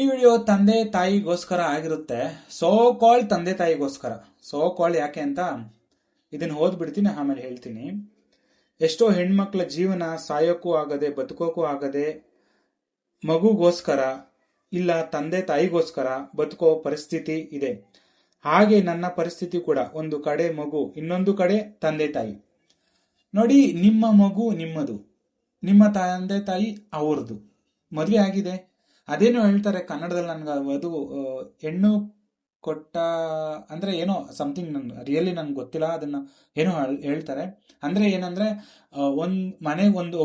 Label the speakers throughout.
Speaker 1: ಈ ವಿಡಿಯೋ ತಂದೆ ತಾಯಿಗೋಸ್ಕರ ಆಗಿರುತ್ತೆ. ಸೋ ಕಾಲ್ ತಂದೆ ತಾಯಿಗೋಸ್ಕರ. ಸೋ ಕಾಲ್ ಯಾಕೆ ಅಂತ ಇದನ್ನ ಓದ್ಬಿಡ್ತೀನಿ, ಆಮೇಲೆ ಹೇಳ್ತೀನಿ. ಎಷ್ಟೋ ಹೆಣ್ಮಕ್ಳ ಜೀವನ ಸಾಯೋಕ್ಕೂ ಆಗದೆ ಬದುಕೋಕ್ಕೂ ಆಗದೆ ಮಗುಗೋಸ್ಕರ ಇಲ್ಲ ತಂದೆ ತಾಯಿಗೋಸ್ಕರ ಬದುಕೋ ಪರಿಸ್ಥಿತಿ ಇದೆ. ಹಾಗೆ ನನ್ನ ಪರಿಸ್ಥಿತಿ ಕೂಡ, ಒಂದು ಕಡೆ ಮಗು, ಇನ್ನೊಂದು ಕಡೆ ತಂದೆ ತಾಯಿ. ನೋಡಿ, ನಿಮ್ಮ ಮಗು ನಿಮ್ಮದು, ನಿಮ್ಮ ತಂದೆ ತಾಯಿ ಅವ್ರದ್ದು. ಮದುವೆ ಆಗಿದೆ, ಅದೇನೋ ಹೇಳ್ತಾರೆ ಕನ್ನಡದಲ್ಲಿ, ನನ್ಗೆ ಅದು ಹೆಣ್ಣು ಕೊಟ್ಟ ಅಂದ್ರೆ ಏನೋ ಸಮಥಿಂಗ್, ನನ್ ರಿಯಲಿ ನನ್ಗೆ ಗೊತ್ತಿಲ್ಲ, ಅದನ್ನ ಏನೋ ಹೇಳ್ತಾರೆ. ಅಂದ್ರೆ ಏನಂದ್ರೆ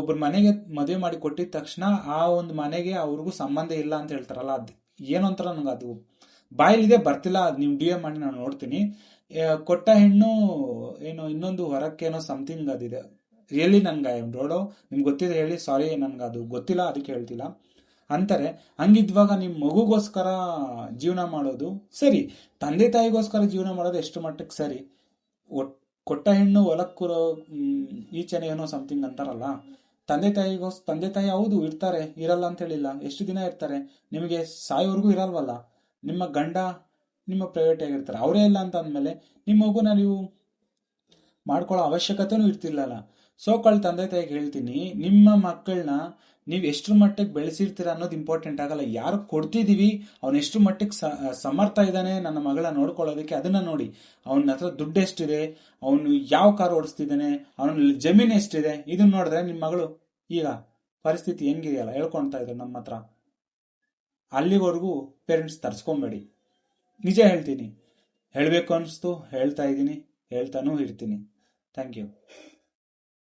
Speaker 1: ಒಬ್ರು ಮನೆಗೆ ಮದುವೆ ಮಾಡಿ ಕೊಟ್ಟಿದ ತಕ್ಷಣ ಆ ಒಂದು ಮನೆಗೆ ಅವ್ರಿಗೂ ಸಂಬಂಧ ಇಲ್ಲ ಅಂತ ಹೇಳ್ತಾರಲ್ಲ, ಅದು ಏನು ಅಂತ ನನ್ಗೆ ಅದು ಬಾಯಲ್ಲಿದೆ, ಬರ್ತಿಲ್ಲ. ಅದು ನೀವು ಡಿ ಎಂ ಮಾಡಿ ನಾನು ನೋಡ್ತೀನಿ. ಕೊಟ್ಟ ಹೆಣ್ಣು ಏನೋ ಇನ್ನೊಂದು ಹೊರಕ್ಕೇನೋ ಸಮಥಿಂಗ್ ಅದಿದೆ. ರಿಯಲಿ ನನ್ಗೆ ನೋಡೋ, ನಿಮ್ಗೆ ಗೊತ್ತಿದೆ ಹೇಳಿ, ಸಾರಿ, ನನ್ಗೆ ಅದು ಗೊತ್ತಿಲ್ಲ, ಅದಕ್ಕೆ ಹೇಳ್ತಿಲ್ಲ ಅಂತಾರೆ. ಹಂಗಿದ್ವಾಗ ನಿಮ್ಮ ಮಗುಗೋಸ್ಕರ ಜೀವನ ಮಾಡೋದು ಸರಿ, ತಂದೆ ತಾಯಿಗೋಸ್ಕರ ಜೀವನ ಮಾಡೋದು ಎಷ್ಟು ಮಟ್ಟಕ್ಕೆ ಸರಿ? ಕೊಟ್ಟ ಹೆಣ್ಣು ಹೊಲಕ್ಕೂರೋ ಈಚೆನೆ ಏನೋ ಸಮಥಿಂಗ್ ಅಂತಾರಲ್ಲ, ತಂದೆ ತಾಯಿ ಹೌದು ಇರ್ತಾರೆ, ಇರಲ್ಲ ಅಂತ ಹೇಳಿಲ್ಲ. ಎಷ್ಟು ದಿನ ಇರ್ತಾರೆ? ನಿಮಗೆ ಸಾಯೋವರೆಗೂ ಇರಲ್ವಲ್ಲ. ನಿಮ್ಮ ಗಂಡ ನಿಮ್ಮ ಪ್ರೈವೇಟ್ ಆಗಿರ್ತಾರೆ, ಅವರೇ ಇಲ್ಲ ಅಂತ ಅಂದ್ಮೇಲೆ ನಿಮ್ಮ ಮಗುನ ನೀವು ಮಾಡ್ಕೊಳ್ಳೋ ಅವಶ್ಯಕತೆನೂ ಇರ್ತಿರ್ಲಲ್ಲ. ಸೋಕಾಳ್ ತಂದೆ ತಾಯಿಗೆ ಹೇಳ್ತೀನಿ, ನಿಮ್ಮ ಮಕ್ಕಳನ್ನ ನೀವು ಎಷ್ಟು ಮಟ್ಟಿಗೆ ಬೆಳೆಸಿರ್ತೀರ ಅನ್ನೋದು ಇಂಪಾರ್ಟೆಂಟ್ ಆಗಲ್ಲ. ಯಾರು ಕೊಡ್ತಿದೀವಿ ಅವನ್ ಎಷ್ಟು ಮಟ್ಟಿಗೆ ಸಮರ್ಥ ಇದ್ದಾನೆ ನನ್ನ ಮಗಳ ನೋಡ್ಕೊಳ್ಳೋದಕ್ಕೆ, ಅದನ್ನ ನೋಡಿ. ಅವನ ಹತ್ರ ದುಡ್ಡು ಎಷ್ಟಿದೆ, ಅವನು ಯಾವ ಕಾರ್ ಓಡಿಸ್ತಿದ್ದಾನೆ, ಅವನ ಜಮೀನು ಎಷ್ಟಿದೆ, ಇದನ್ನ ನೋಡಿದ್ರೆ ನಿಮ್ಮ ಮಗಳು ಈಗ ಪರಿಸ್ಥಿತಿ ಹೆಂಗಿದೆಯಲ್ಲ ಹೇಳ್ಕೊಳ್ತಾ ಇದ್ದಾರೆ ನಮ್ಮ ಹತ್ರ. ಅಲ್ಲಿವರೆಗೂ ಪೇರೆಂಟ್ಸ್ ತರ್ಸ್ಕೊಂಬೇಡಿ. ನಿಜ ಹೇಳ್ತೀನಿ, ಹೇಳಬೇಕು ಅನಿಸ್ತು ಹೇಳ್ತಾ ಇದ್ದೀನಿ, ಹೇಳ್ತಾನೂ ಇರ್ತೀನಿ. Thank you.